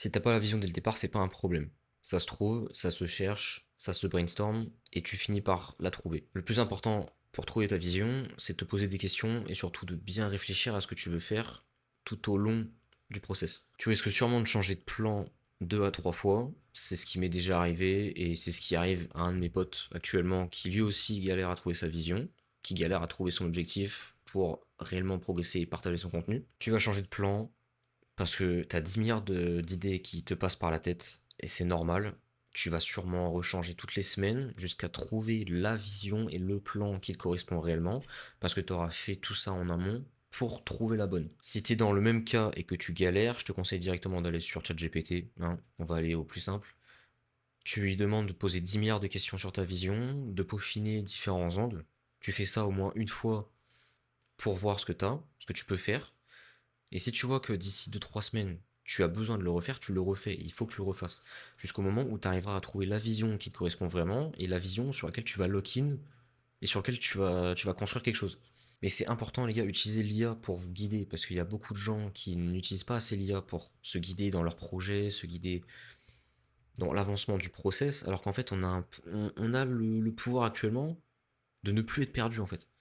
Si t'as pas la vision dès le départ, c'est pas un problème. Ça se trouve, ça se cherche, ça se brainstorm, et tu finis par la trouver. Le plus important pour trouver ta vision, c'est de te poser des questions et surtout de bien réfléchir à ce que tu veux faire tout au long du process. Tu risques sûrement de changer de plan 2 à 3 fois, c'est ce qui m'est déjà arrivé et c'est ce qui arrive à un de mes potes actuellement qui lui aussi galère à trouver sa vision, qui galère à trouver son objectif pour réellement progresser et partager son contenu. Tu vas changer de plan, parce que t'as 10 milliards d'idées qui te passent par la tête, et c'est normal. Tu vas sûrement rechanger toutes les semaines jusqu'à trouver la vision et le plan qui te correspond réellement, parce que tu auras fait tout ça en amont pour trouver la bonne. Si t'es dans le même cas et que tu galères, je te conseille directement d'aller sur ChatGPT, hein, on va aller au plus simple. Tu lui demandes de poser 10 milliards de questions sur ta vision, de peaufiner différents angles. Tu fais ça au moins une fois pour voir ce que t'as, ce que tu peux faire, et si tu vois que d'ici 2 3 semaines, tu as besoin de le refaire, tu le refais. Il faut que tu le refasses. Jusqu'au moment où tu arriveras à trouver la vision qui te correspond vraiment et la vision sur laquelle tu vas lock-in et sur laquelle tu vas construire quelque chose. Mais c'est important, les gars, utilisez l'IA pour vous guider parce qu'il y a beaucoup de gens qui n'utilisent pas assez l'IA pour se guider dans leur projet, se guider dans l'avancement du process, alors qu'en fait, on a le pouvoir actuellement de ne plus être perdu en fait.